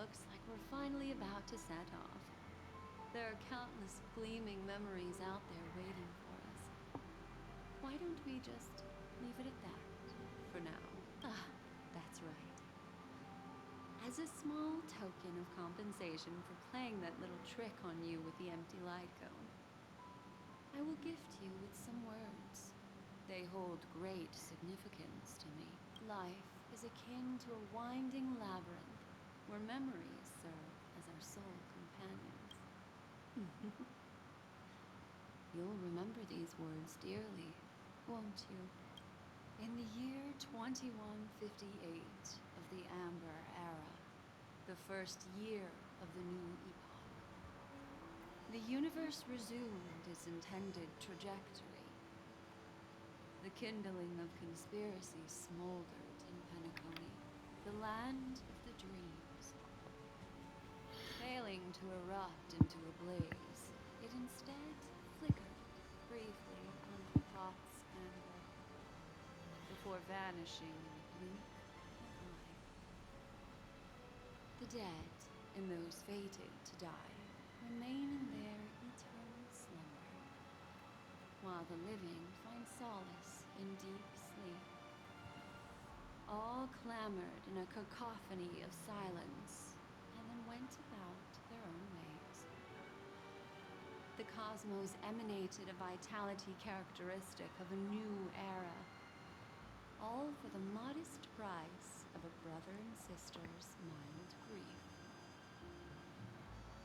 looks like we're finally about to set off. There are countless gleaming memories out there waiting for us. Why don't we just leave it at that for now? Ah, that's right. As a small token of compensation for playing that little trick on you with the empty light cone, I will gift you with some words. They hold great significance to me. Life is akin to a winding labyrinth where memories serve as our sole companions. You'll remember these words dearly, won't you? In the year 2158 of the Amber Era, the first year of the new epoch, the universe resumed its intended trajectory. The kindling of conspiracy smoldered in Penacony, the land of the dreams. Failing to erupt into a blaze, it instead flickered briefly under Thoth's amber, before vanishing in a blink of an eye. The dead, and those fated to die, remain in their eternal slumber, while the living find solace in deep sleep. All clamored in a cacophony of silence, and then went about their own ways. The cosmos emanated a vitality characteristic of a new era, all for the modest price of a brother and sister's mild grief.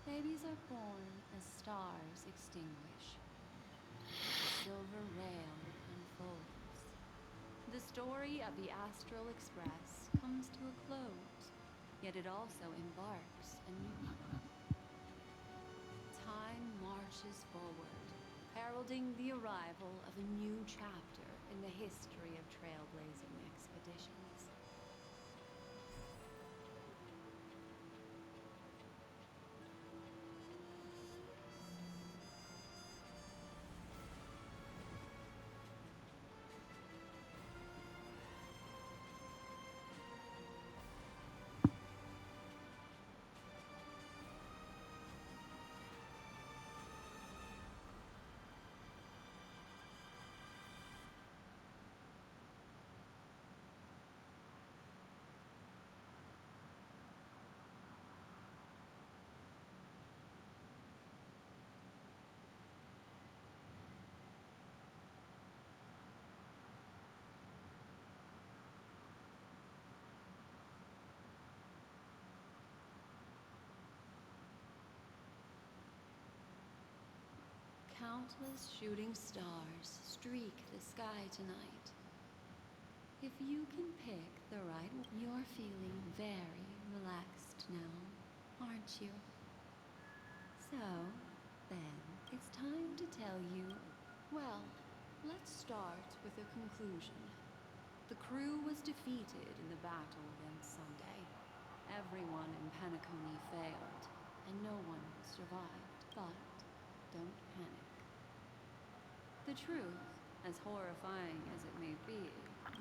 Babies are born as stars extinguish. The silver rail unfolds. The story of the Astral Express comes to a close, yet it also embarks anew. Time marches forward, heralding the arrival of a new chapter in the history of trailblazing expeditions. Countless shooting stars streak the sky tonight. If you can pick the right one, you're feeling very relaxed now, aren't you? So, then, it's time to tell you, well, let's start with a conclusion. The crew was defeated in the battle against Sunday. Everyone in Penacony failed, and no one survived. But don't panic. The truth, as horrifying as it may be,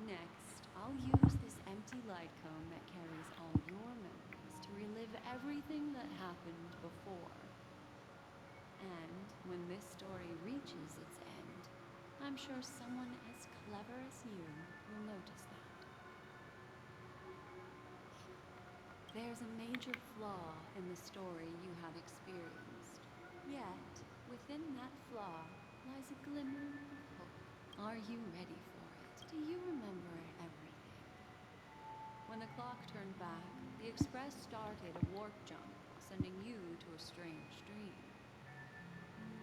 next, I'll use this empty light cone that carries all your memories to relive everything that happened before. And when this story reaches its end, I'm sure someone as clever as you will notice that. There's a major flaw in the story you have experienced. Yet, within that flaw lies a glimmer of hope. Are you ready for it? Do you remember everything? When the clock turned back, the Express started a warp jump, sending you to a strange dream.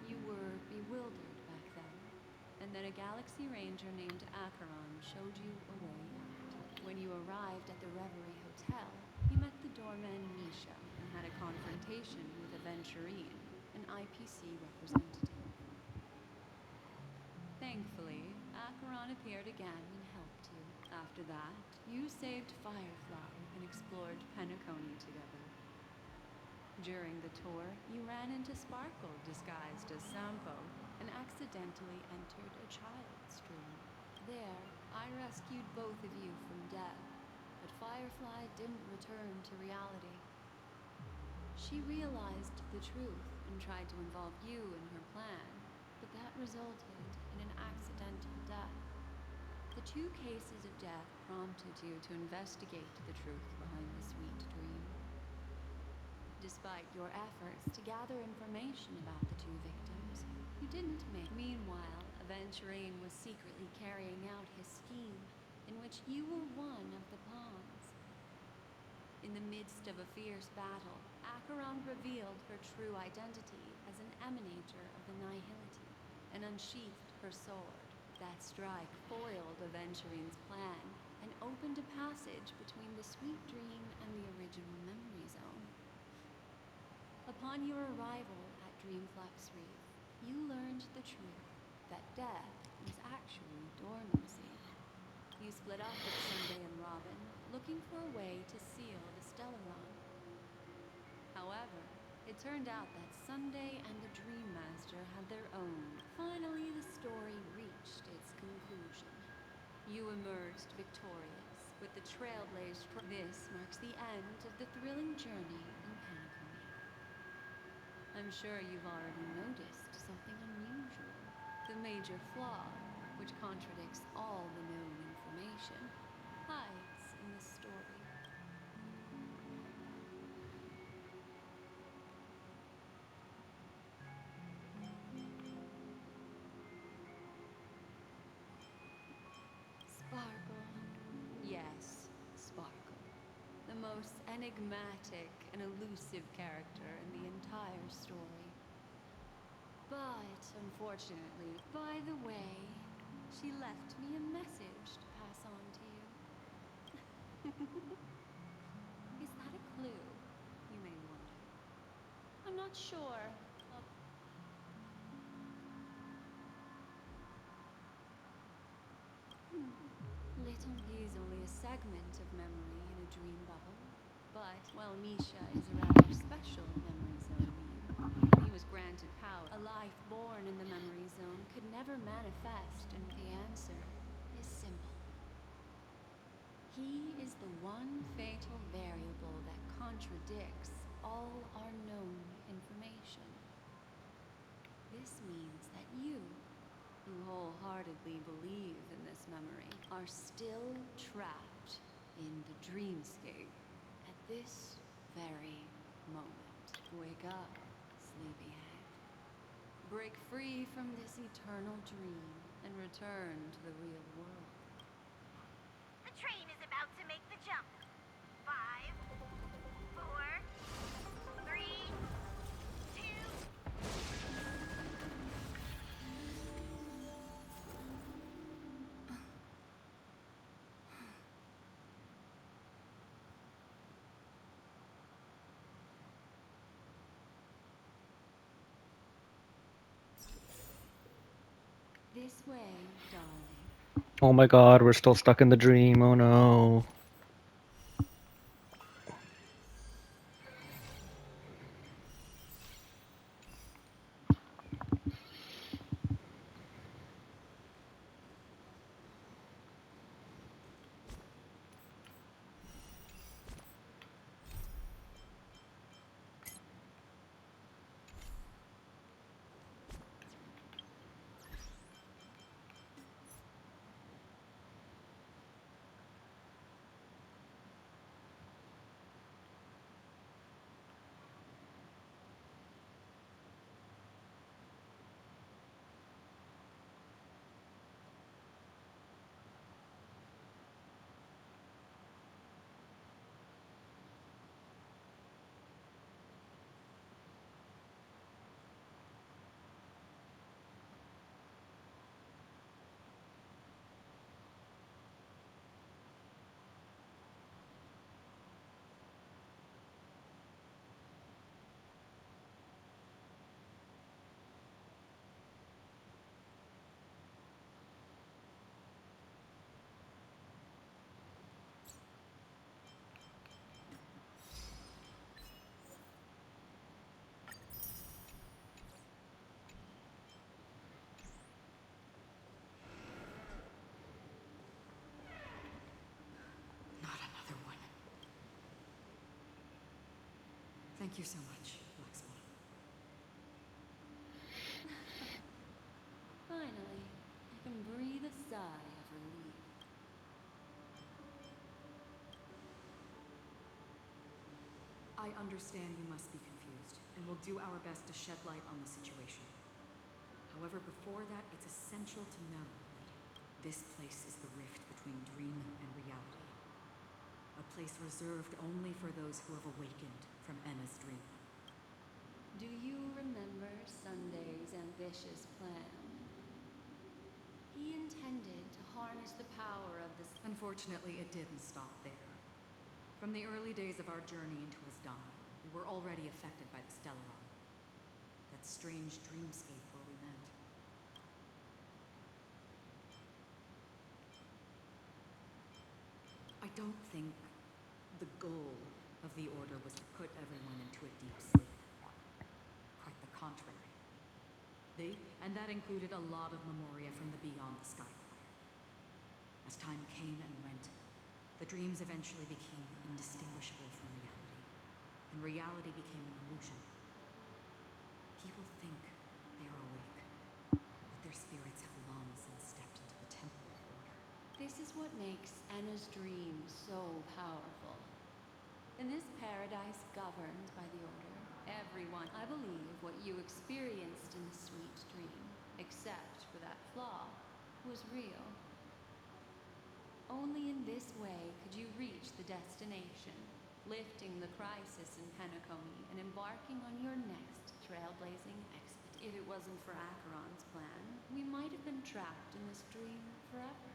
You were bewildered back then, and then a Galaxy Ranger named Acheron showed you a way out. When you arrived at the Reverie Hotel, you met the doorman Misha and had a confrontation with Aventurine, an IPC representative. Thankfully, Acheron appeared again and helped you. After that, you saved Firefly and explored Penacony together. During the tour, you ran into Sparkle disguised as Sampo and accidentally entered a child's dream. There, I rescued both of you from death, but Firefly didn't return to reality. She realized the truth and tried to involve you in her plan, but that resulted in an accidental death. The two cases of death prompted you to investigate the truth behind the sweet dream. Despite your efforts to gather information about the two victims, you didn't make. Meanwhile, Aventurine was secretly carrying out his scheme, in which you were one of the pawns. In the midst of a fierce battle, Acheron revealed her true identity as an emanator of the Nihility and unsheathed her sword. That strike foiled Aventurine's plan and opened a passage between the sweet dream and the original memory zone. Upon your arrival at Dreamflux Reef, you learned the truth that death was actually dormancy. You split up with Sunday and Robin, looking for a way to seal the Stellaron. However, it turned out that Sunday and the Dream Master had their own. Finally, the story reached its conclusion. You emerged victorious, with the Trailblazed. This marks the end of the thrilling journey in Penacony. I'm sure you've already noticed something unusual. The major flaw, which contradicts all the known information, hides in the story. Sparkle. Yes, Sparkle. The most enigmatic and elusive character in the entire story. But, unfortunately, by the way, she left me a message to pass on to you. Is that a clue, you may wonder? I'm not sure. Little is only a segment of memory in a dream bubble. But while Misha is a rather special memory zone being, he was granted power. A life born in the memory zone could never manifest, and the answer is simple. He is the one fatal variable that contradicts all our known information. This means that you, who wholeheartedly believe in this memory, are still trapped in the dreamscape at this very moment. Wake up, sleepyhead. Break free from this eternal dream and return to the real world. The train is about to make the jump. 5, 4, 3, 2. This way, darling. Oh my god, we're still stuck in the dream. Oh no. Thank you so much, Black Swan. Finally, I can breathe a sigh of relief. I understand you must be confused, and we'll do our best to shed light on the situation. However, before that, it's essential to know that this place is the rift between dream and reality. A place reserved only for those who have awakened from Enna's dream. Do you remember Sunday's ambitious plan? He intended to harness the power of the... Unfortunately, it didn't stop there. From the early days of our journey into Asdana, we were already affected by the Stellaron. That strange dreamscape where we met. I don't think the goal of the Order was to put everyone into a deep sleep. Quite the contrary. And that included a lot of memoria from the Beyond the Skyfire. As time came and went, the dreams eventually became indistinguishable from reality, and reality became an illusion. People think they are awake, but their spirits have long since stepped into the temple of order. This is what makes Enna's dream so powerful. In this paradise governed by the Order, everyone, I believe what you experienced in the sweet dream, except for that flaw, was real. Only in this way could you reach the destination, lifting the crisis in Penacony and embarking on your next trailblazing expedition. If it wasn't for Acheron's plan, we might have been trapped in this dream forever.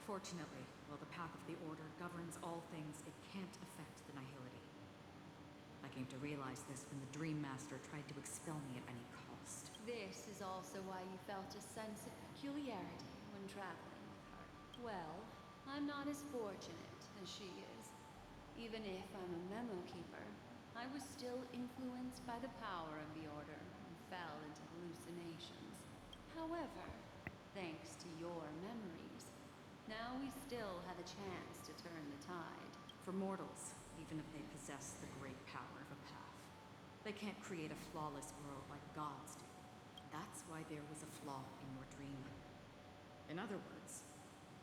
Fortunately, while the path of the Order governs all things, it can't affect the Nihility. I came to realize this when the Dream Master tried to expel me at any cost. This is also why you felt a sense of peculiarity when traveling with her. Well, I'm not as fortunate as she is. Even if I'm a memo keeper, I was still influenced by the power of the Order and fell into hallucinations. However, thanks to your memories, now we still have a chance to turn the tide. For mortals, even if they possess the great power of a path, they can't create a flawless world like gods do. That's why there was a flaw in your dream. In other words,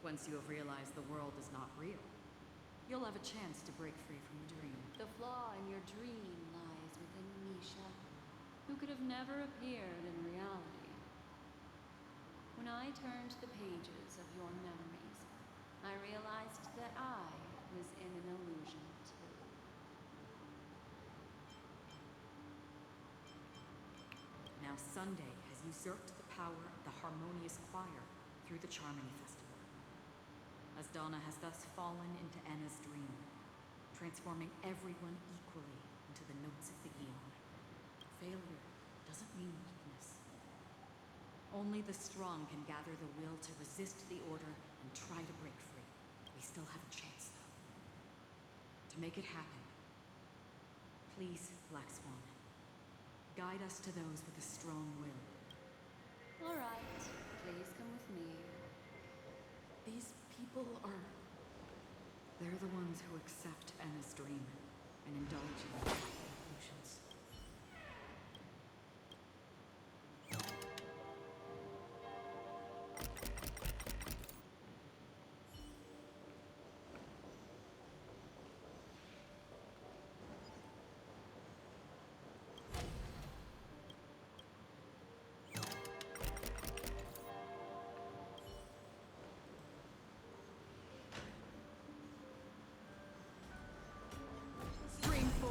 once you have realized the world is not real, you'll have a chance to break free from the dream. The flaw in your dream lies within Misha, who could have never appeared in reality. When I turned the pages of your memories, I realized that I was in an illusion too. Now Sunday has usurped the power of the Harmonious Choir through the Charmony Festival. Asdana has thus fallen into Enna's dream, transforming everyone equally into the notes of the Aeon. Failure doesn't mean weakness. Only the strong can gather the will to resist the Order and try to break free. We still have a chance, though. To make it happen, please, Black Swan, guide us to those with a strong will. All right, please come with me. These people are... They're the ones who accept Enna's dream and indulge in their illusions. Stream 4.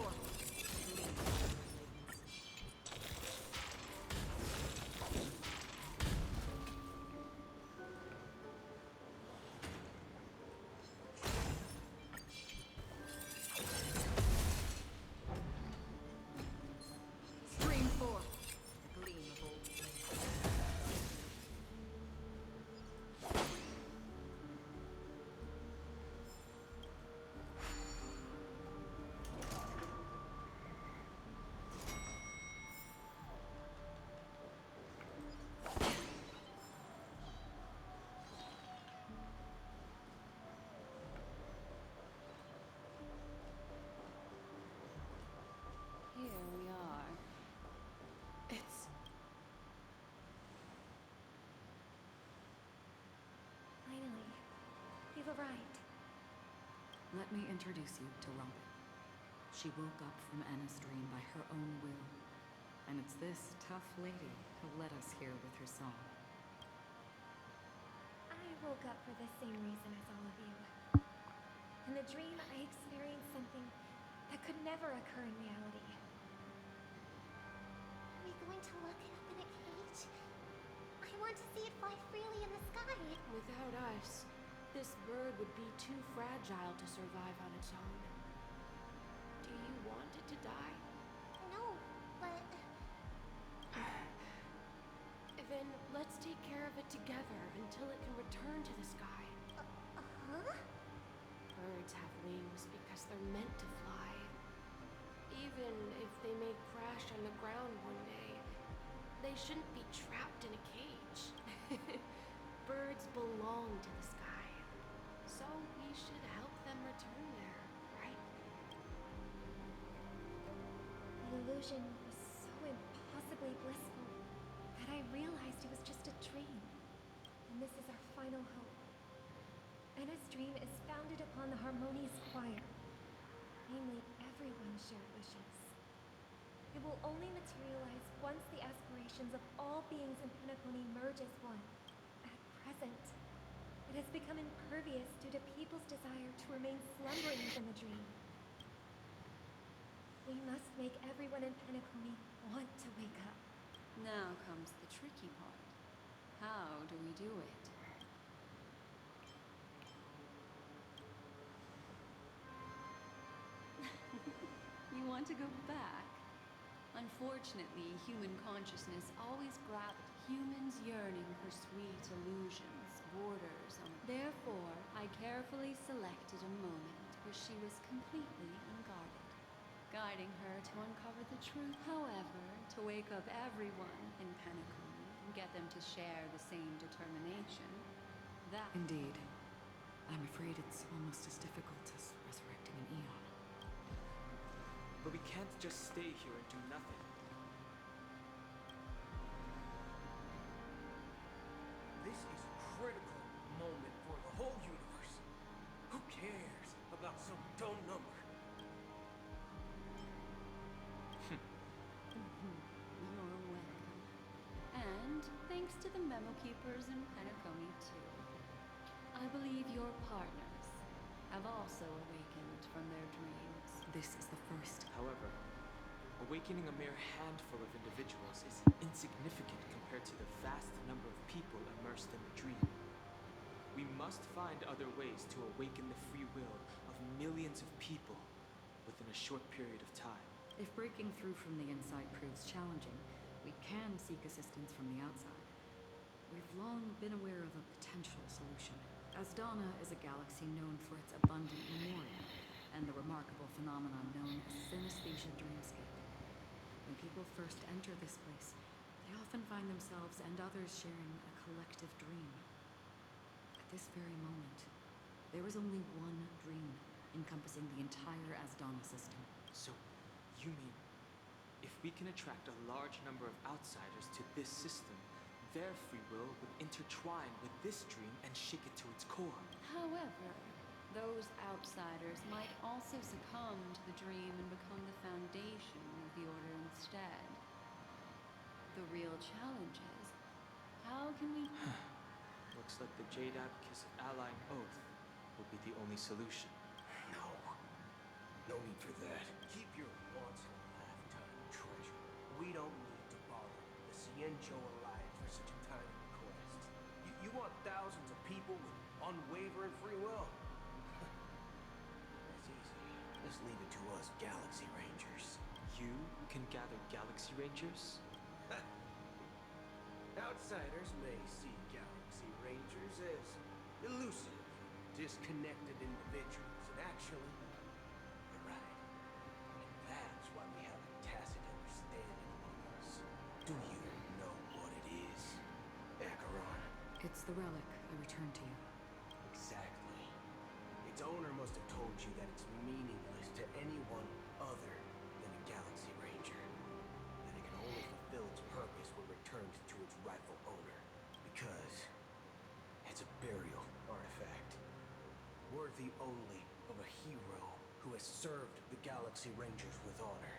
override. Let me introduce you to Robin. She woke up from Anna's dream by her own will. And it's this tough lady who led us here with her song. I woke up for the same reason as all of you. In the dream, I experienced something that could never occur in reality. Are we going to lock it up in a cage? I want to see it fly freely in the sky. Without us, this bird would be too fragile to survive on its own. Do you want it to die? No, but Then let's take care of it together until it can return to the sky. huh? Birds have wings because they're meant to fly. Even if they may crash on the ground one day, they shouldn't be trapped in a cage. Birds belong to the sky, so we should help them return there, right? The illusion was so impossibly blissful that I realized it was just a dream. And this is our final hope. Anna's dream is founded upon the Harmonious choir, namely everyone's shared wishes. It will only materialize once the aspirations of all beings in Penacony merge as one. At present, it has become impervious due to people's desire to remain slumbering within the dream. We must make everyone in Penacony want to wake up. Now comes the tricky part. How do we do it? You want to go back? Unfortunately, human consciousness always grabbed humans yearning for sweet illusions, borders on. Therefore, I carefully selected a moment where she was completely unguarded, guiding her to uncover the truth. However, to wake up everyone in Penacony and get them to share the same determination, that... Indeed. I'm afraid it's almost as difficult as resurrecting an eon. But we can't just stay here and do nothing. This is a critical moment for the whole universe. Who cares about some dumb number? You're welcome. And thanks to the memo keepers in Penacony, too. I believe your partners have also awakened from their dreams. This is the first. However, awakening a mere handful of individuals is insignificant compared to the vast number of people immersed in the dream. We must find other ways to awaken the free will of millions of people within a short period of time. If breaking through from the inside proves challenging, we can seek assistance from the outside. We've long been aware of a potential solution. Asdana is a galaxy known for its abundant memoria, and the remarkable phenomenon known as synesthesia dreamscape. When people first enter this place, they often find themselves and others sharing a collective dream. At this very moment, there is only one dream encompassing the entire Asdana system. So, you mean, if we can attract a large number of outsiders to this system, their free will would intertwine with this dream and shake it to its core. However, those outsiders might also succumb to the dream and become the foundation of the Order instead. The real challenge is, how can we... Looks like the Jade Abacus Allying Oath will be the only solution. No. No need for that. Keep your once-in-a-lifetime treasure. We don't need to bother the Ciencho Alliance for such a tiny request. You want thousands of people with unwavering free will? That's easy. Just leave it to us Galaxy Rangers. You can gather Galaxy Rangers? Outsiders may see Galaxy Rangers as elusive, disconnected individuals, and actually, they're right. And that's why we have a tacit understanding among us. Do you know what it is, Acheron? It's the relic I returned to you. Exactly. Its owner must have told you that it's meaningless to anyone other than a Galaxy Ranger. That it can only fulfill its purpose when returned to its rightful owner. Because it's a burial artifact. only of a hero who has served the Galaxy Rangers with honor.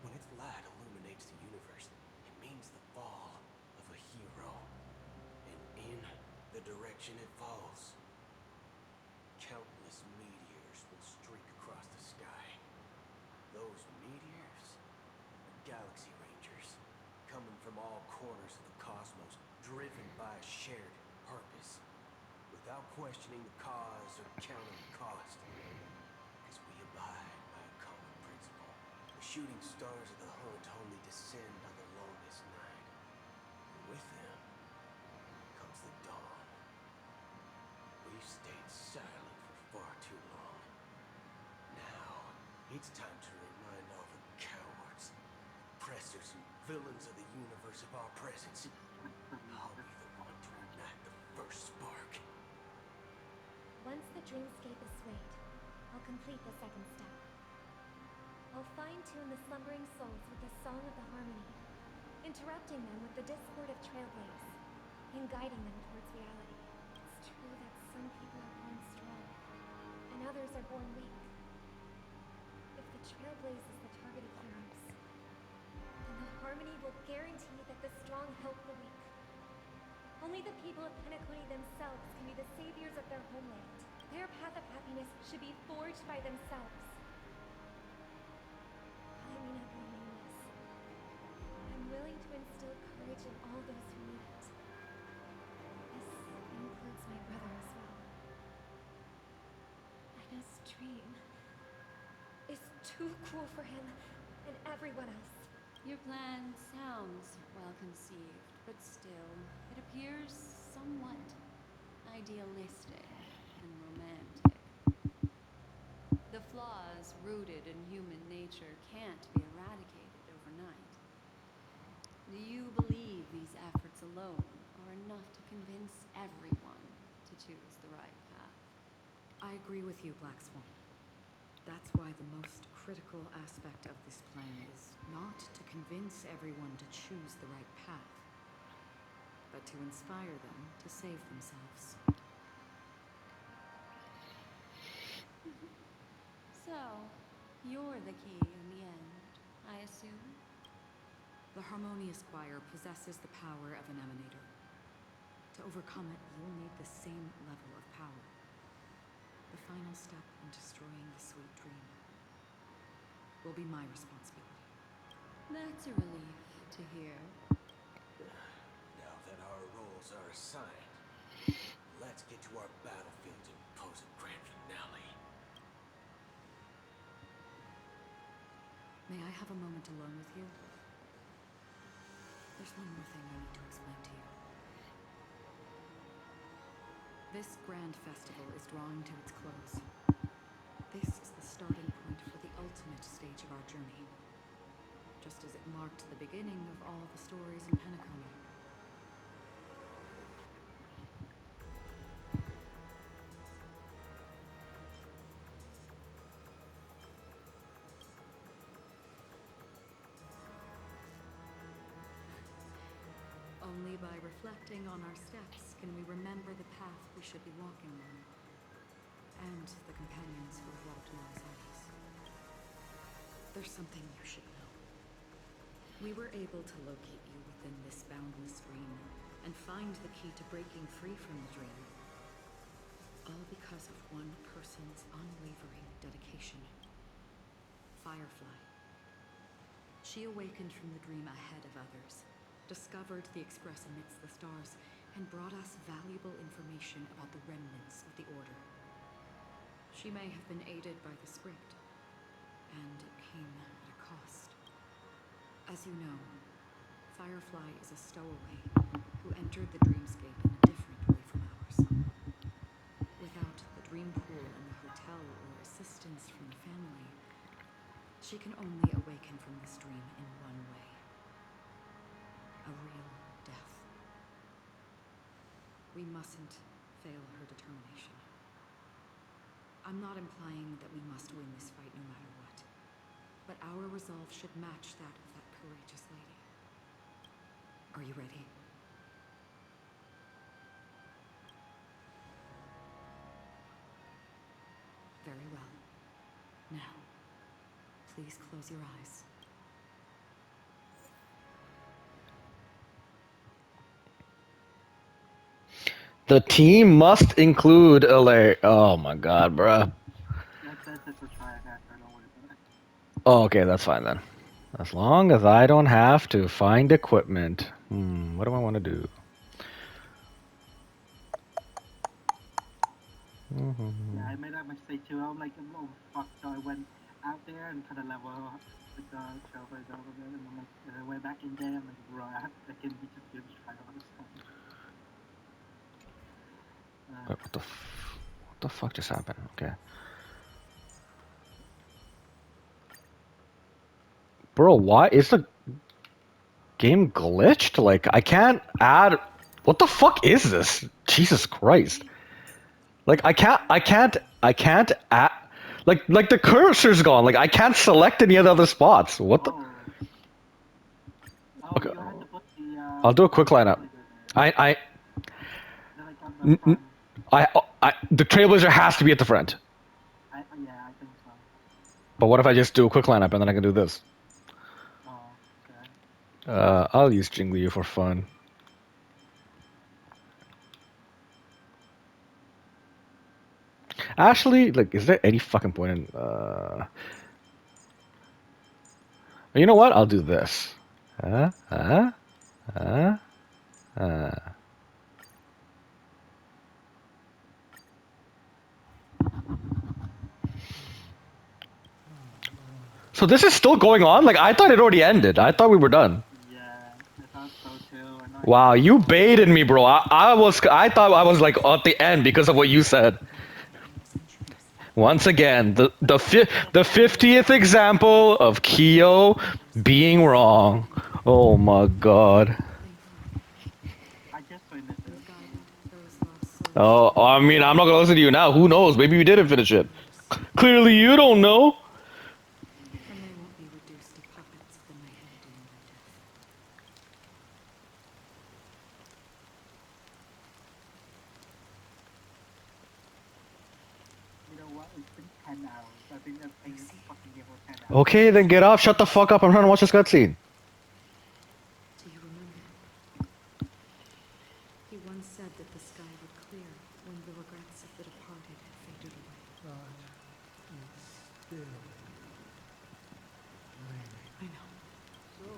When its light illuminates the universe, it means the fall of a hero. And in the direction it falls, countless meteors will streak across the sky. Those meteors are Galaxy Rangers, coming from all corners of the cosmos, driven by a shared purpose, without questioning the cause or counting the cost. Because we abide by a common principle. The shooting stars of the hunt only descend on the longest night. And with them comes the dawn. We've stayed silent for far too long. Now, it's time to remind all the cowards, oppressors, and villains of the universe of our presence. I'll be the one to ignite the first spark. Once the dreamscape is swayed, I'll complete the second step. I'll fine-tune the slumbering souls with the song of the harmony, interrupting them with the discord of trailblaze, and guiding them towards reality. It's true that some people are born strong, and others are born weak. If the trailblaze is the target of heroes, then the harmony will guarantee that the strong help the weak. Only the people of Penacony themselves can be the saviors of their homeland. Their path of happiness should be forged by themselves. I may not be nameless, but I'm willing to instill courage in all those who need it. This includes my brother as well. Anna's dream is too cruel for him and everyone else. Your plan sounds well conceived, but still, it appears somewhat idealistic and romantic. The flaws rooted in human nature can't be eradicated overnight. Do you believe these efforts alone are enough to convince everyone to choose the right path? I agree with you, Black Swan. That's why the most critical aspect of this plan is not to convince everyone to choose the right path, but to inspire them to save themselves. So, you're the key in the end, I assume? The Harmonious Choir possesses the power of an emanator. To overcome it, you'll need the same level of power. The final step in destroying the sweet dream will be my responsibility. That's a relief to hear. Now that our roles are assigned, let's get to our battlefields and pose a grand finale. May I have a moment alone with you? There's one more thing I need to explain to you. This grand festival is drawing to its close. This is the starting point for the ultimate stage of our journey, just as it marked the beginning of all the stories in Penacony. Only by reflecting on our steps can we remember the path we should be walking on, and the companions who have walked alongside us. There's something you should know. We were able to locate you within this boundless dream, and find the key to breaking free from the dream. All because of one person's unwavering dedication. Firefly. She awakened from the dream ahead of others, discovered the Express amidst the stars, and brought us valuable information about the remnants of the Order. She may have been aided by the script, and it came at a cost. As you know, Firefly is a stowaway who entered the dreamscape in a different way from ours. Without the dream pool and the hotel or assistance from the family, she can only awaken from this dream in one way. A real death. We mustn't fail her determination. I'm not implying that we must win this fight no matter what, but our resolve should match that of that courageous lady. Are you ready? Now, please close your eyes. The team must include a layer. Oh my god, bruh. That's just a try and after, don't worry about it. Oh, okay, that's fine then. As long as I don't have to find equipment. What do I want to do? Yeah, I made that mistake too. I'm like, oh fuck, so I went out there and kind of level with the trailblazer over there, and I'm like, I went back in there, I'm like, bro, I can be just give it a try all this time. Wait, what the fuck just happened? Okay. Bro, why is the game glitched? Like, I can't add. What the fuck is this? Jesus Christ. Like, I can't add. Like the cursor's gone. Like, I can't select any of the other spots. What the? Oh. Okay. You had to put the, I'll do a quick lineup. trailblazer there. I, They're like on the front. the Trailblazer has to be at the front. Yeah, I think so. But what if I just do a quick lineup and then I can do this? Oh, okay. I'll use Jingliu for fun. Actually, like, is there any fucking point in, you know what? I'll do this. So this is still going on? Like, I thought it already ended. I thought we were done. Yeah, I thought so too. Wow, you baited me, bro. I thought I was like at the end because of what you said. Once again, the 50th example of Kyo being wrong. Oh my god. I just finished it. Oh, I mean, I'm not gonna listen to you now. Who knows? Maybe you didn't finish it. Clearly, you don't know. And they won't be reduced to puppets within my head in their death. You know what? It's been 10 hours. I think that thing is fucking game for 10 hours. Okay, then get off. Shut the fuck up. I'm trying to watch this cutscene. Do you remember? He once said that the sky would clear when the regrets of the departed had faded away. But it's still raining. I know. So,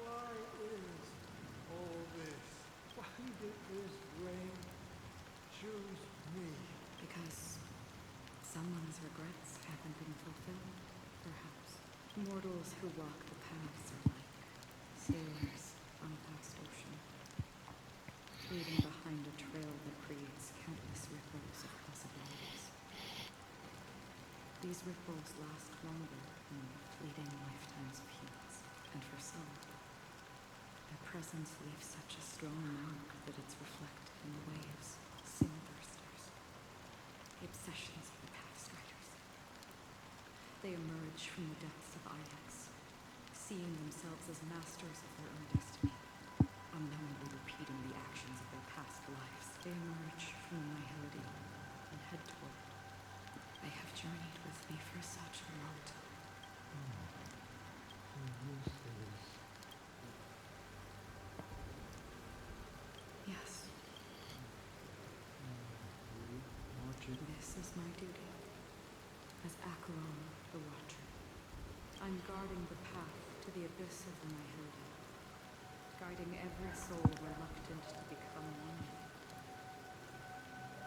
why is all this? Why did this rain choose me? Because someone's regrets haven't been fulfilled, perhaps. Mortals who walk the paths are like sailors on a vast ocean, leaving behind a trail that creates countless ripples of possibilities. These ripples last longer than fleeting lifetimes of humans, and for some, their presence leaves such a strong mark that it's reflected in the waves, sin-thirsters, the obsessions of the past riders. They emerge from the depths of Ix, seeing themselves as masters of their own destiny, unknowingly repeating the actions of their past lives. They emerge from the nihility and head toward. They have journeyed with me for such a long time. Yes. This is my duty. As Acheron, the Watcher. I'm guarding the path to the abyss of the nihility. Guiding every soul reluctant to become one.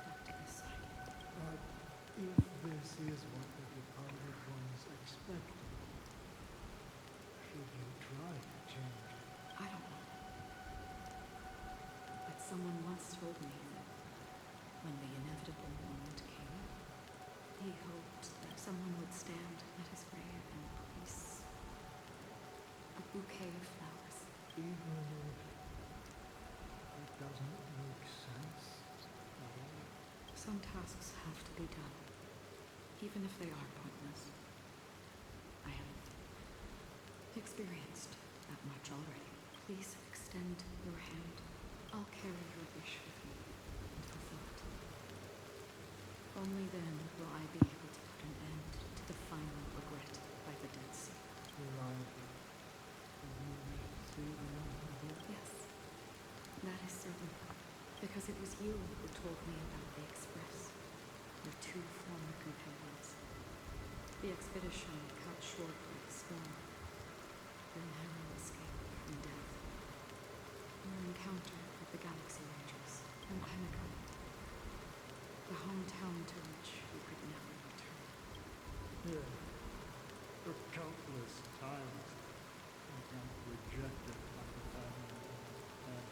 Back to this side. But if this is what the departed ones expected, should you try to change it? I don't know. But someone once told me that when the inevitable moment came, he hoped that someone would stand at his grave and place a bouquet of flowers. Even if it doesn't make sense at all. Some tasks have to be done, even if they are pointless. I have experienced that much already. Please extend your hand. I'll carry your wish with me and fulfill it. Only then will I be able to put an end to you who told me about the Express, your two former companions. The expedition cut short by the storm. Your narrow escape from death. Your encounter with the Galaxy Rangers and Pinnacle. The hometown to which you could never return. Yeah. For countless times, I got rejected by the family and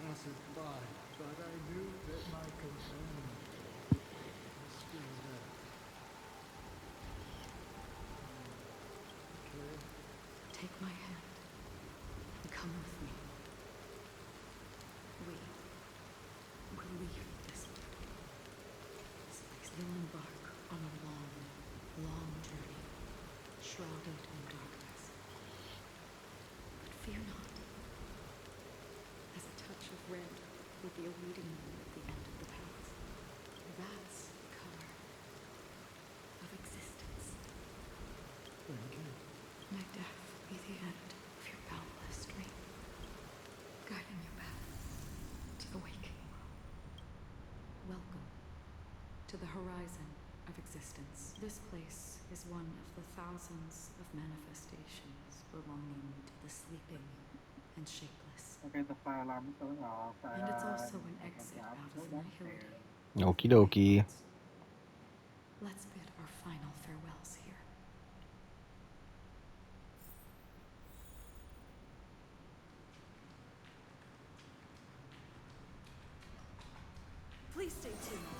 pass it by, but I knew that my companion was still there. Okay? Take my hand and come with me. We will leave this place. You'll embark on a long, long journey, shrouded in darkness. But fear not, as a touch of red will be awaiting you at the end of the path. That's the color of existence. Thank you. May death be the end of your boundless dream, guiding you back to the waking world. Welcome to the horizon of existence. This place is one of the thousands of manifestations belonging to the sleeping and shapeless. Okay, the fire alarm is going off. And it's also an exit out of Annihility. Okie dokie. Let's bid our final farewells here. Please stay tuned.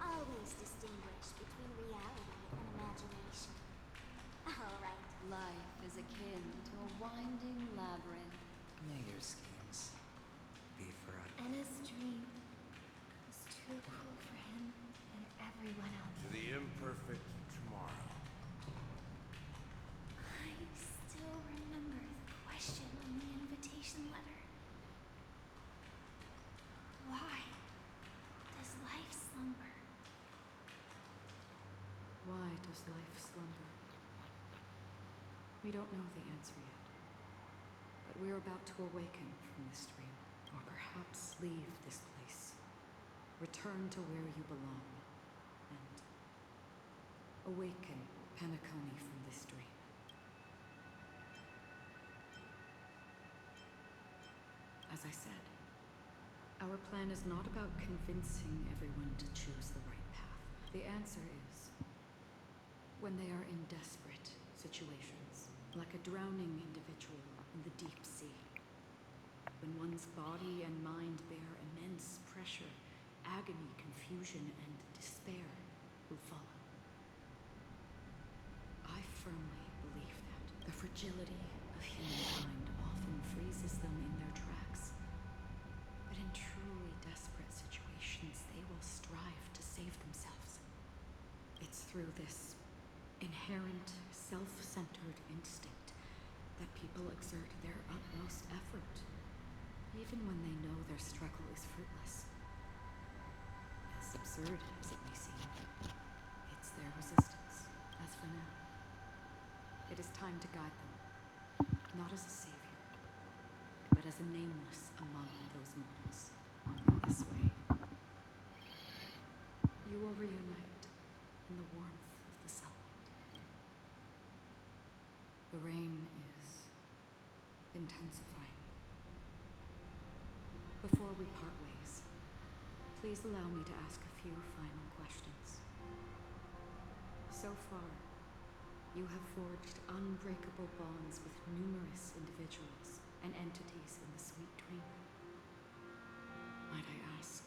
Always distinguish between reality and imagination. All right. Life is akin to a winding labyrinth. May your schemes be forgotten. Anna's dream was too cruel for him and everyone else. To the imperfect tomorrow. I still remember the question on the invitation letter. Why does life slumber? Why does life slumber? We don't know the answer yet. But we're about to awaken from this dream. Or perhaps leave this place. Return to where you belong. And awaken Penacony from this dream. As I said, our plan is not about convincing everyone to choose the right path. The answer is when they are in desperate situations, like a drowning individual in the deep sea. When one's body and mind bear immense pressure, agony, confusion, and despair will follow. I firmly believe that the fragility of humankind often freezes them in their tracks. But in truly desperate situations, they will strive to save themselves. It's through this inherent, self-centered instinct that people exert their utmost effort, even when they know their struggle is fruitless. As absurd as it may seem, it's their resistance, as for now. It is time to guide them, not as a savior, but as a nameless among those mortals. In this way, you will reunite in the warmth of the sunlight. The rain is intensifying. Before we part ways, please allow me to ask a few final questions. So far, you have forged unbreakable bonds with numerous individuals and entities in the sweet dream. Might I ask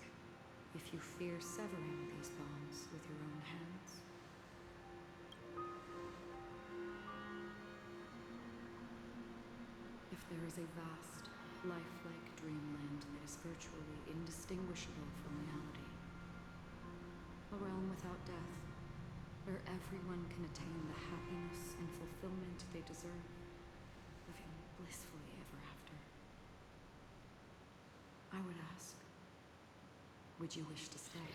if you fear severing these bonds with your own hands? If there is a vast, lifelike dreamland that is virtually indistinguishable from reality, a realm without death, where everyone can attain the happiness and fulfillment they deserve, living blissfully ever after, I would ask, would you wish to stay?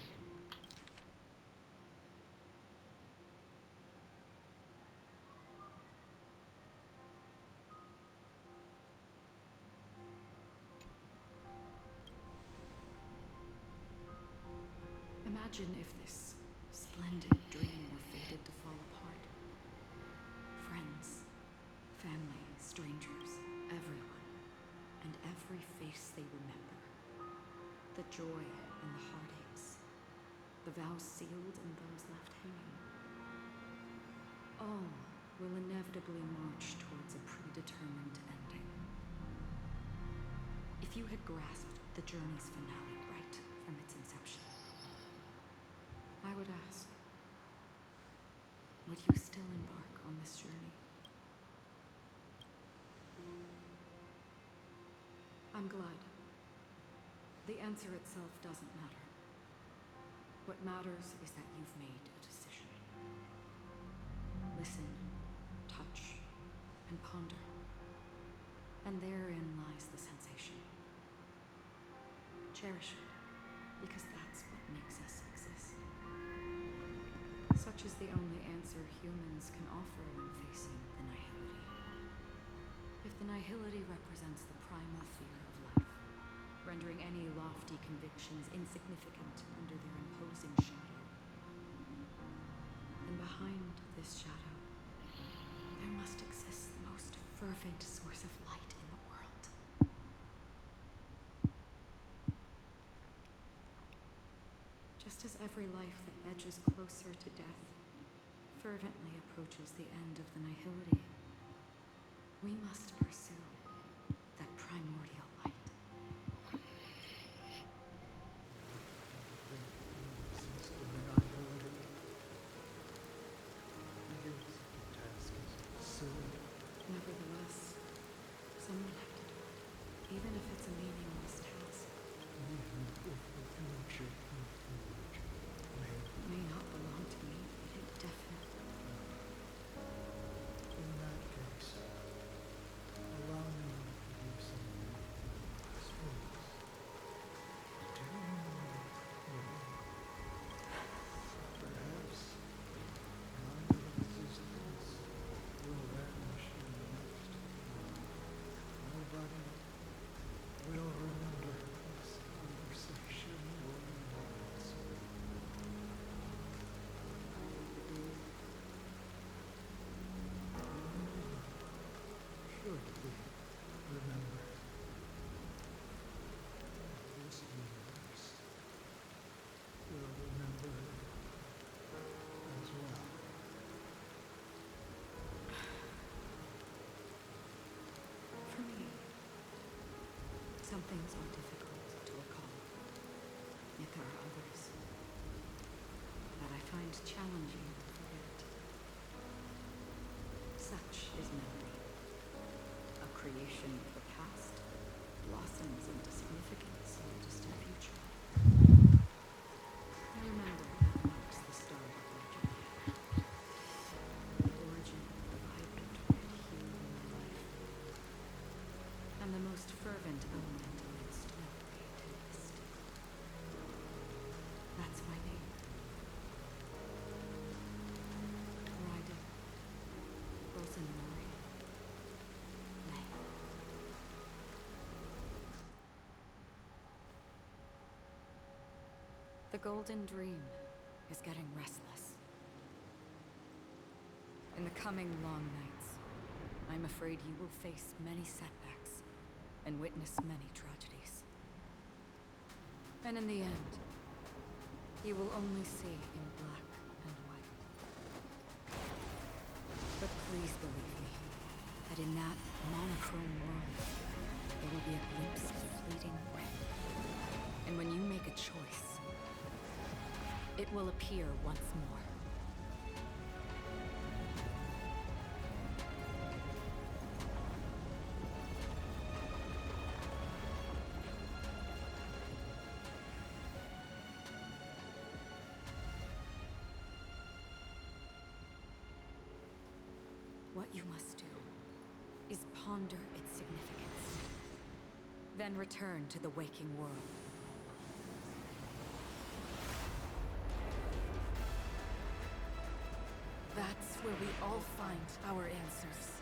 Imagine if this splendid dream were fated to fall apart. Friends, family, strangers, everyone, and every face they remember. The joy and the heartaches, the vows sealed and those left hanging. All will inevitably march towards a predetermined ending. If you had grasped the journey's finale right from its inception, I would ask, would you still embark on this journey? I'm glad. The answer itself doesn't matter. What matters is that you've made a decision. Listen, touch, and ponder. And therein lies the sensation. Cherish it, because that's what makes us exist. Such is the only answer humans can offer when facing the nihility. If the nihility represents the primal fear of life, rendering any lofty convictions insignificant under their imposing shadow, then behind this shadow, there must exist the most fervent source of light in the world. Just as every life that edges closer to death fervently approaches the end of the nihility, we must pursue that primordial light. Since the nihility, the task is silly. Nevertheless, someone have to do it, even if it's a meaningless task. Even if the future you forge It may not belong to me, but it definitely will. in that case, allow me to do something smooth. Do you know? Perhaps my existence will vanish in the next hour. Nobody will remember this conversation or moments. Should we remember this universe will remember as well. For me, some things are difficult to recall, yet there are others that I find challenging to forget. Such is memory, a creation of the past, blossoms into significance in the distant future. I remember that marks the start of my journey, the origin of the vibrant red hue in my life, and the most fervent element of its story is that's my name. Raiden, Rosenmori, May. The Golden Dream is getting restless. In the coming long nights, I'm afraid you will face many setbacks and witness many tragedies. And in the end, you will only see in black and white. But please believe me, that in that monochrome world, there will be a glimpse of fleeting red. And when you make a choice, it will appear once more. What you must do is ponder its significance, then return to the waking world. That's where we all find our answers.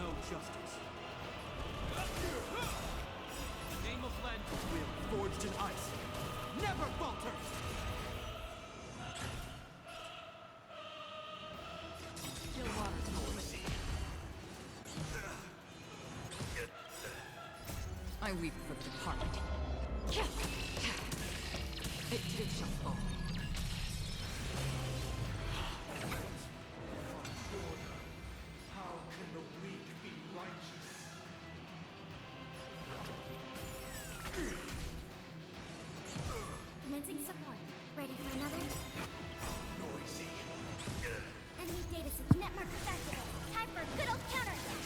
know justice. Name of land will forged in ice. Never falters! Still waters for I weep for the departed. It too shall fall. How can the weak be righteous? Commencing support. Ready for another? Noisy. Enemy data sync network activated. Time for a good old counterattack.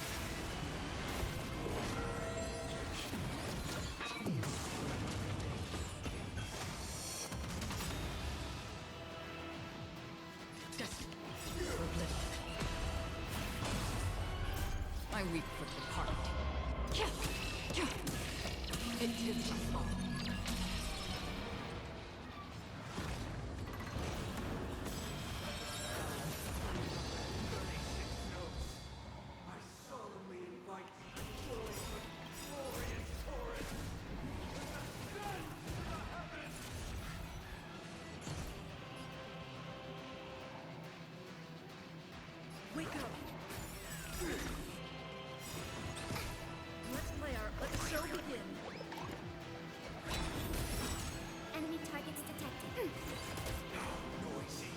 I weep for the departed. It too shall fall. I solemnly invite you to join the glorious torrent. Wake up! Let's play our Let the show begin. Enemy targets detected. Noisy.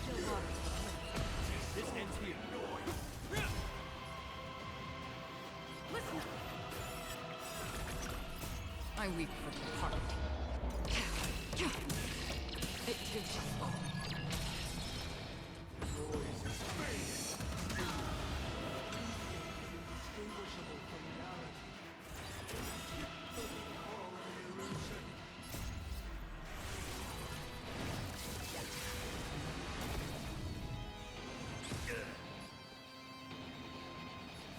Still waters for This ends here. Listen! I weep for the departed. It too shall fall. Noise is fading. Indistinguishable from reality. All an illusion.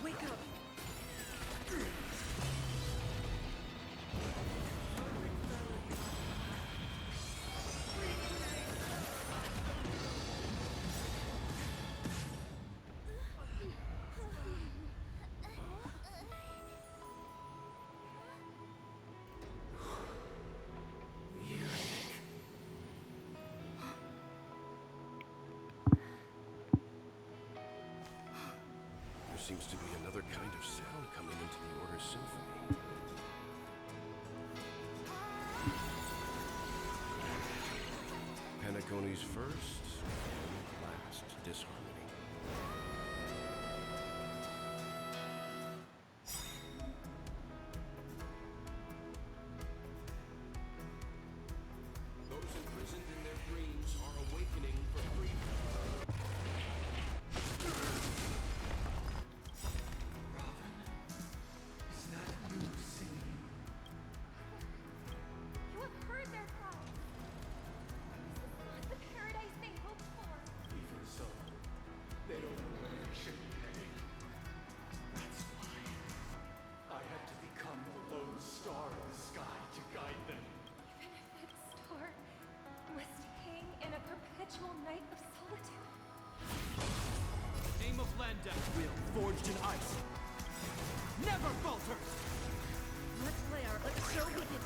Wake up! There seems to be another kind of sound coming into the Order's symphony. Penacony's first and last disharmony. Those imprisoned in their dreams are awakening for freedom. Is that you singing? You have heard their cries. This is not the paradise they hoped for. Even so, they don't know where they should be heading. That's why I had to become the lone star in the sky to guide them. Even if that star must hang in a perpetual night of solitude. Name of land will forged in ice. Never falters! Let's play our Let the show begin.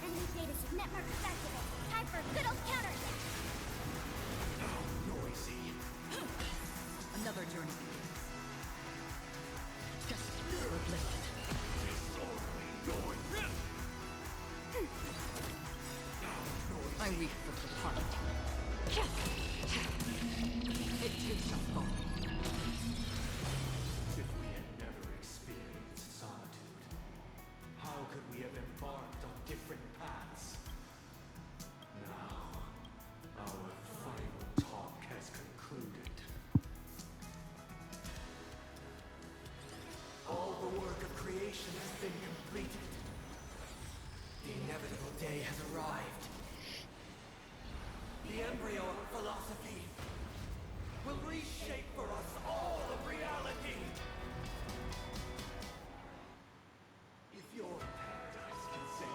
Enemy data sync network activated. Time for a good old counterattack. Noisy. Another journey begins. Just uplifted. I weep for the departed. It too shall fall. If we had never experienced solitude, how could we have embarked on different paths? Now, our final talk has concluded. All the work of creation has been completed. The inevitable day has arrived. The embryo of philosophy will reshape for us all of reality. If your paradise can save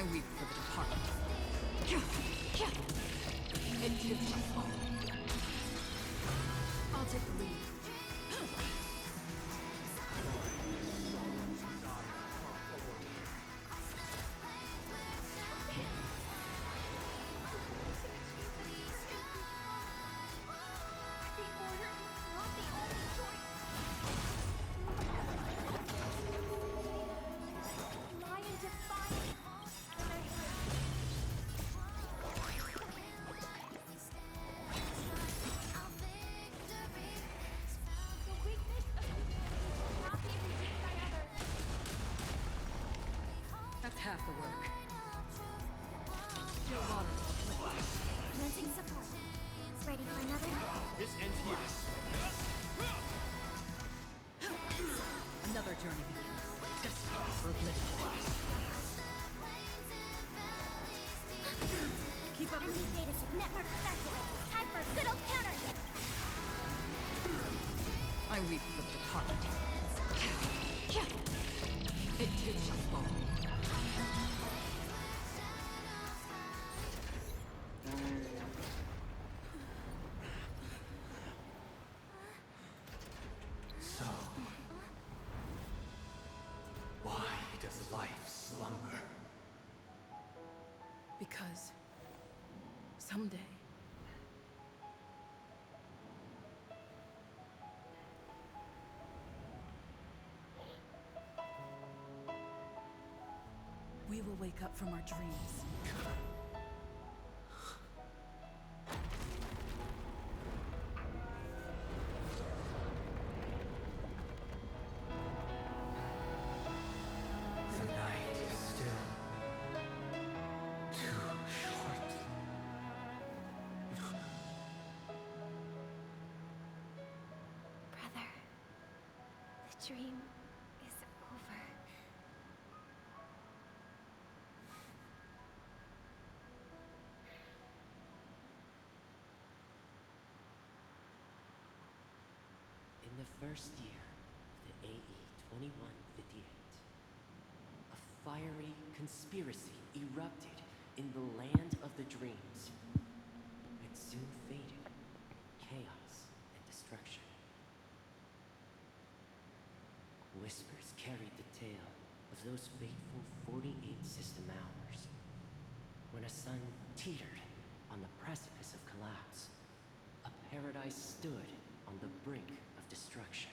I weep for the departed. It too shall fall. I'll take the lead. The order is not the only choice. Lion defiant. The weakness of humanity cannot be reduced by others. That's half the work. Still water to the flame. Commencing support. Ready for another? This ends here. Another journey begins. Destiny for oblivion. Keep up with Enemy me. data set network activated. Time for a good old counter. I weep for the departed. It too shall fall. So, why does life slumber? Because someday we will wake up from our dreams. The night is still too short. Brother, the dream is over. In the first year of the AE 2158, a fiery conspiracy erupted in the land of the dreams. It soon faded, chaos and destruction. Whispers carried the tale of those fateful 48 system hours, when a sun teetered on the precipice of collapse. A paradise stood on the brink of destruction,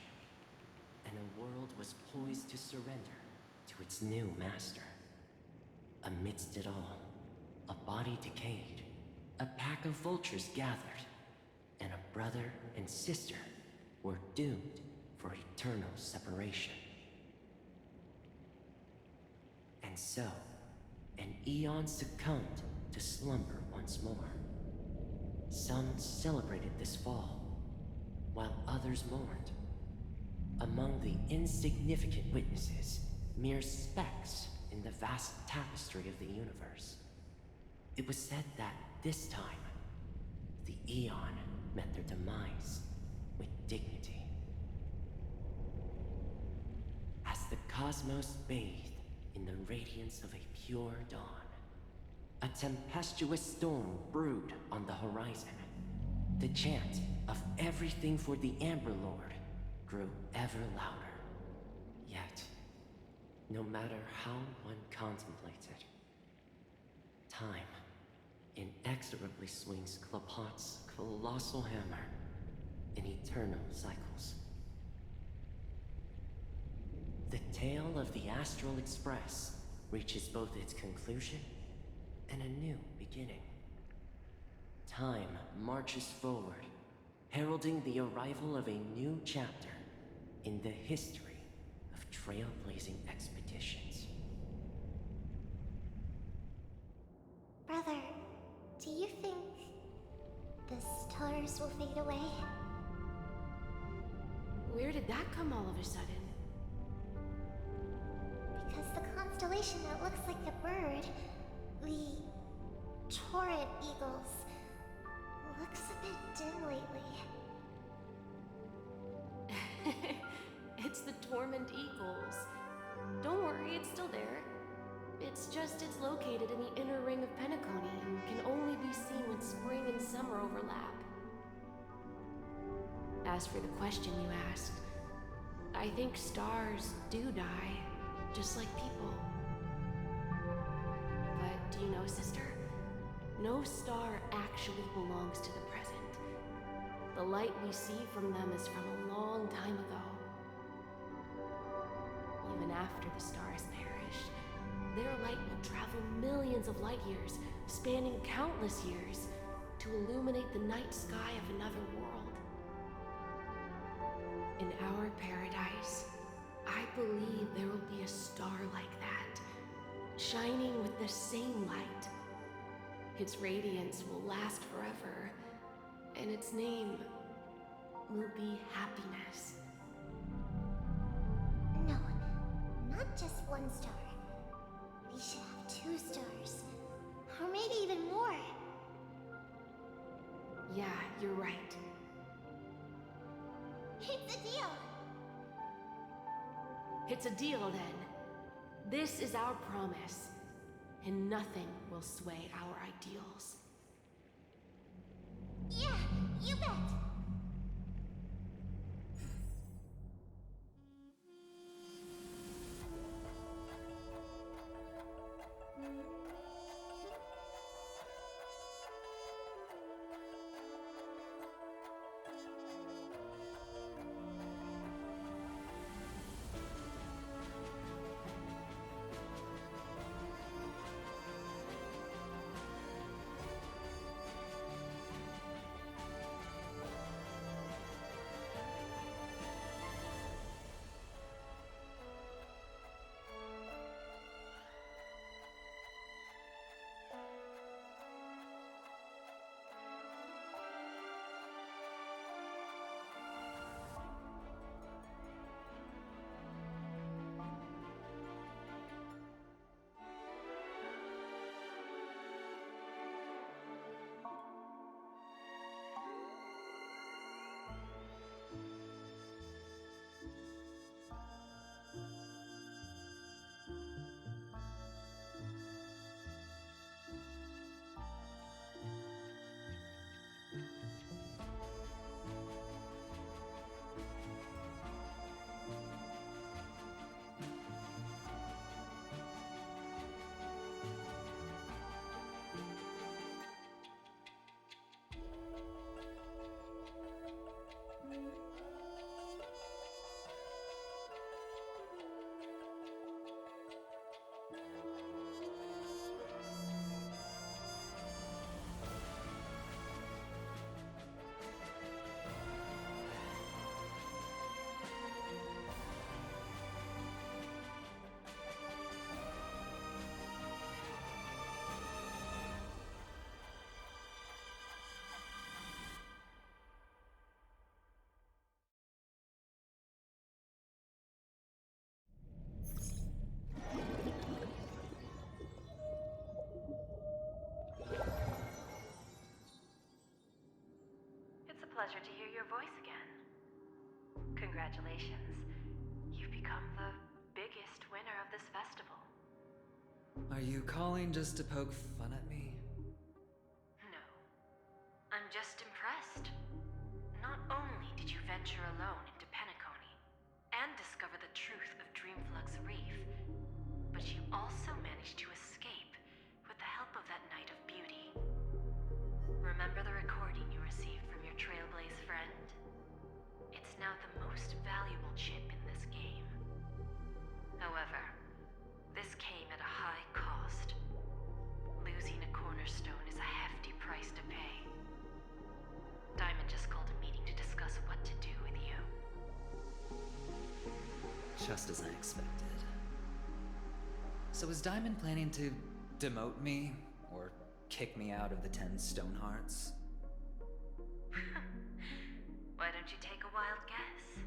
and a world was poised to surrender to its new master. Amidst it all, a body decayed, a pack of vultures gathered, and a brother and sister were doomed for eternal separation. And so, an eon succumbed to slumber once more. Some celebrated this fall, while others mourned. Among the insignificant witnesses, mere specks in the vast tapestry of the universe. It was said that this time, the Eon met their demise with dignity. As the cosmos bathed in the radiance of a pure dawn, a tempestuous storm brewed on the horizon. The chant of everything for the Amber Lord grew ever louder. Yet, no matter how one contemplated, time inexorably swings Klapot's colossal hammer in eternal cycles. The tale of the Astral Express reaches both its conclusion and a new beginning. Time marches forward, heralding the arrival of a new chapter in the history of trailblazing expeditions. Brother, do you think the stars will fade away? Where did that come all of a sudden? Because the constellation that looks like a bird, the Torrent Eagles, looks a bit dim lately. It's the Torment Eagles. Don't worry, it's still there. It It's located in the inner ring of Penacony and can only be seen when spring and summer overlap. As for the question you asked, I think stars do die, just like people. But do you know, sister? No star actually belongs to the present. The light we see from them is from a long time ago. Even after the stars perish, their light will travel millions of light years, spanning countless years, to illuminate the night sky of another world. In our paradise, I believe there will be a star like that, shining with the same light. Its radiance will last forever, and its name will be happiness. No, not just one star. We should have 2 stars. Or maybe even more. Yeah, you're right. It's a deal. It's a deal then. This is our promise, and nothing will sway our ideals. Yeah, you bet. Pleasure to hear your voice again. Congratulations. You've become the biggest winner of this festival. Are you calling just to poke fun at me? No. I'm just impressed. Not only did you venture alone into Penacony and discover the truth of Dreamflux Reef, but you also managed to escape with the help of that Knight of Beauty. Remember the recording you received from your Trailblaze friend? It's now the most valuable chip in this game. However, this came at a high cost. Losing a cornerstone is a hefty price to pay. Diamond just called a meeting to discuss what to do with you. Just as I expected. So is Diamond planning to demote me? Or kick me out of the 10 Stonehearts? Why don't you take a wild guess?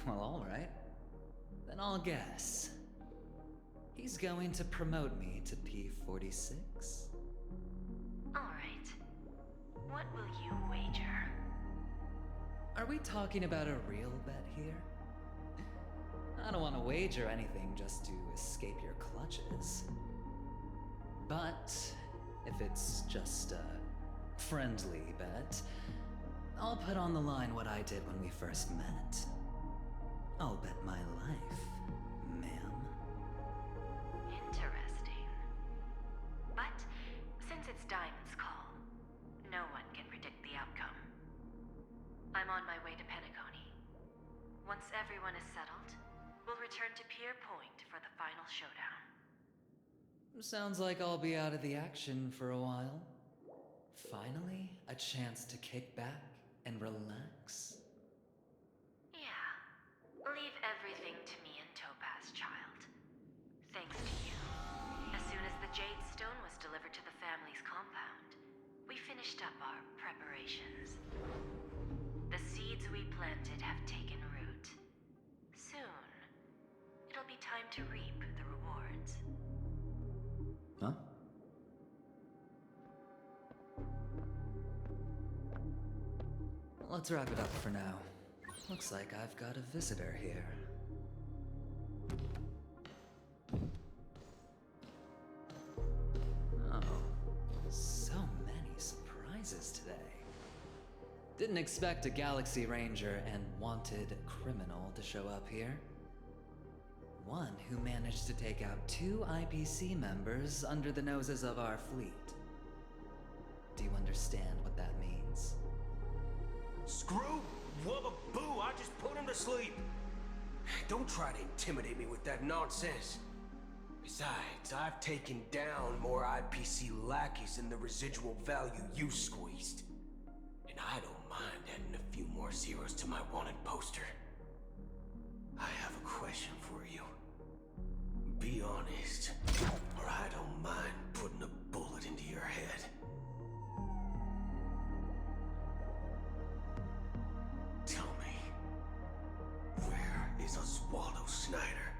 Well, alright. Then I'll guess. He's going to promote me to P46? Alright. What will you wager? Are we talking about a real bet here? I don't want to wager anything just to escape your clutch. clutches. But if it's just a friendly bet, I'll put on the line what I did when we first met. I'll bet my life, ma'am. Interesting. But since it's Diamond's call, no one can predict the outcome. I'm on my way to Penacony. Once everyone is settled, we'll return to Pier Point for the final showdown. Sounds like I'll be out of the action for a while. Finally, a chance to kick back and relax. Yeah. Leave everything to me and Topaz, child. Thanks to you. As soon as the Jade Stone was delivered to the family's compound, we finished up our preparations. The seeds we planted have taken root. Soon, it'll be time to reap the rewards. Huh? Let's wrap it up for now. Looks like I've got a visitor here. Oh, so many surprises today. Didn't expect a Galaxy Ranger and wanted criminal to show up here. One who managed to take out 2 IPC members under the noses of our fleet. Do you understand what that means? Screw wubba boo, I just put him to sleep. Don't try to intimidate me with that nonsense. Besides, I've taken down more IPC lackeys than the residual value you squeezed. And I don't mind adding a few more zeros to my wanted poster. I have a question for you. Be honest, or I don't mind putting a bullet into your head. Tell me, where is Oswaldo Snyder?